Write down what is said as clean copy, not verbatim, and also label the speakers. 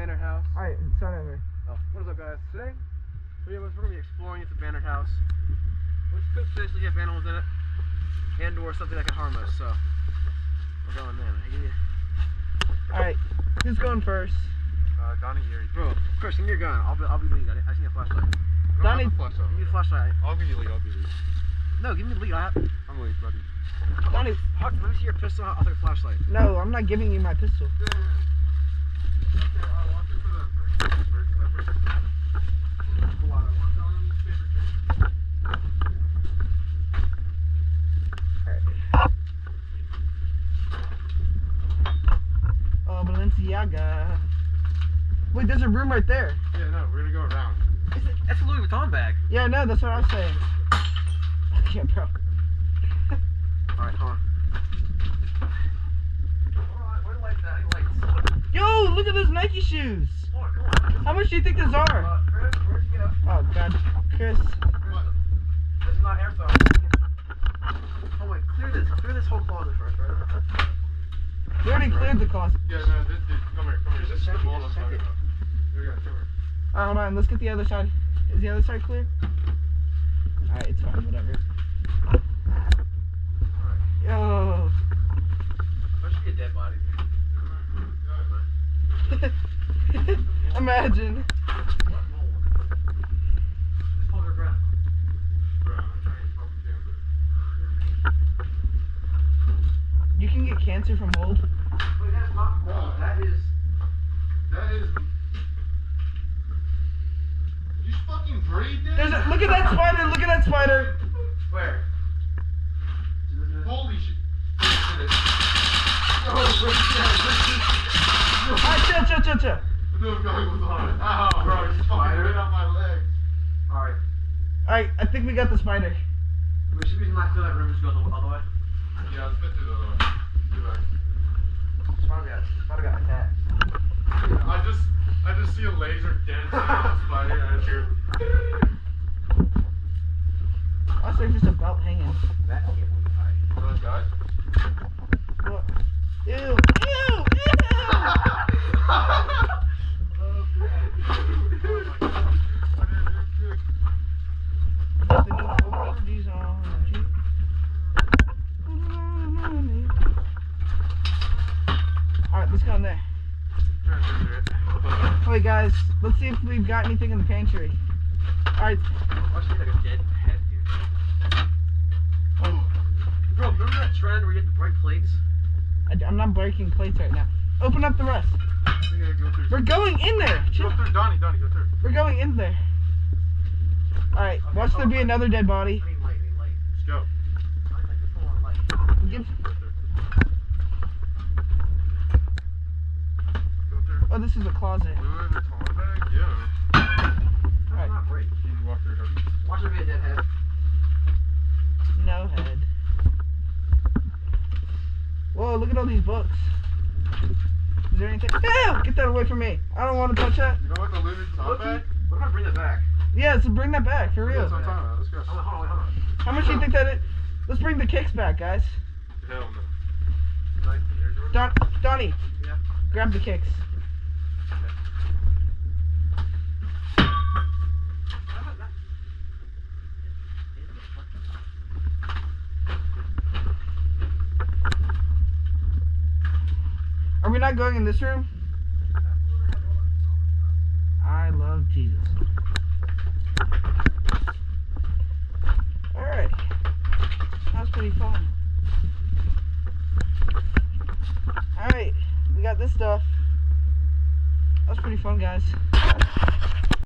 Speaker 1: abandoned house.
Speaker 2: Alright, start over.
Speaker 1: Oh, what is up, guys? Today, we're going to be exploring this abandoned house, which could potentially have animals in it, and or something that can harm us, so we're going in.
Speaker 2: Alright, who's going first?
Speaker 3: Donnie here.
Speaker 1: Bro, Chris, give me your gun. I'll be lead. I just need a flashlight.
Speaker 2: Donnie,
Speaker 1: Give me a flashlight.
Speaker 3: I'll give you lead.
Speaker 1: No, give me the lead.
Speaker 3: I'm lead, buddy.
Speaker 2: Donnie.
Speaker 1: Huck, let me see your pistol. I'll take a flashlight.
Speaker 2: No, I'm not giving you my pistol. Oh, Balenciaga. Wait, there's a room right there.
Speaker 3: Yeah, no, we're gonna go around.
Speaker 1: That's a Louis Vuitton bag.
Speaker 2: Yeah, no, that's what I was saying. Yeah, bro.
Speaker 1: Alright, hold on. Where the lights at? Any lights?
Speaker 2: Yo, look at those Nike shoes.
Speaker 1: Come on.
Speaker 2: How much do you think those are?
Speaker 1: Chris, where'd you go?
Speaker 2: Oh, God. Chris.
Speaker 1: This is not airsoft. Oh, wait, clear this whole closet first, right?
Speaker 2: We already cleared the closet.
Speaker 3: Yeah, no, this dude, come here. This is the ball I'm talking about. Here we go, come here.
Speaker 2: Alright, hold on, let's get the other side. Is the other side clear? Alright, it's fine, whatever. Yo.
Speaker 1: There should be a dead body.
Speaker 2: Imagine.
Speaker 1: Just hold your breath.
Speaker 3: Bro, I'm trying to fucking
Speaker 2: You can get cancer from mold.
Speaker 1: Wait, that's not mold. That is.
Speaker 3: You fucking breathe, dude?
Speaker 2: Look at that spider, look at that spider.
Speaker 1: Where?
Speaker 3: Holy shit.
Speaker 2: Alright, chill.
Speaker 3: The goggles on. Ow, bro, you fucking bit on my legs.
Speaker 1: Alright.
Speaker 2: Alright, I think we got the spider.
Speaker 1: We should not fill that room. Just go the other way.
Speaker 3: Yeah, let's fit through the other one. Get back.
Speaker 1: Spider got attacked.
Speaker 3: I just see a laser dancing on the spider and I hear.
Speaker 2: Also, there's just a belt hanging.
Speaker 1: That can't be high.
Speaker 3: Those guys?
Speaker 2: What? Ew. Alright, let's go in there. Wait, guys, let's see if we've got anything in the pantry. Alright.
Speaker 1: Watch me like a dead head here. Bro, remember that trend where you had to break plates?
Speaker 2: I'm not breaking plates right now. Open up the rest.
Speaker 3: We gotta go through.
Speaker 2: We're going in there.
Speaker 3: Go through, Donnie, go through.
Speaker 2: We're going in there. Alright, watch there be another dead body.
Speaker 1: I need light.
Speaker 3: Let's go.
Speaker 1: I need like the full on light.
Speaker 2: Give.
Speaker 3: Go through.
Speaker 2: Oh, this is a closet.
Speaker 3: Louis Vuitton bag? Yeah.
Speaker 2: Alright.
Speaker 1: Not break.
Speaker 3: Can you walk through here?
Speaker 1: Watch there be a dead head.
Speaker 2: No head. Whoa, look at all these books. Is there anything? Ew! Get that away from me. I don't want to touch that.
Speaker 3: You know what the Louis Vuitton bag?
Speaker 1: What if I bring that back?
Speaker 2: Yeah, so bring that back, for real.
Speaker 3: That's what I'm talking about. Let's go.
Speaker 1: Hold on.
Speaker 2: How much do you think that is? Let's bring the kicks back, guys.
Speaker 3: Hell no. Like the Air Jordan?
Speaker 2: Donnie,
Speaker 1: Yeah.
Speaker 2: grab the kicks. Are we not going in this room? I love Jesus. Alright. That was pretty fun. Alright. We got this stuff. That was pretty fun, guys.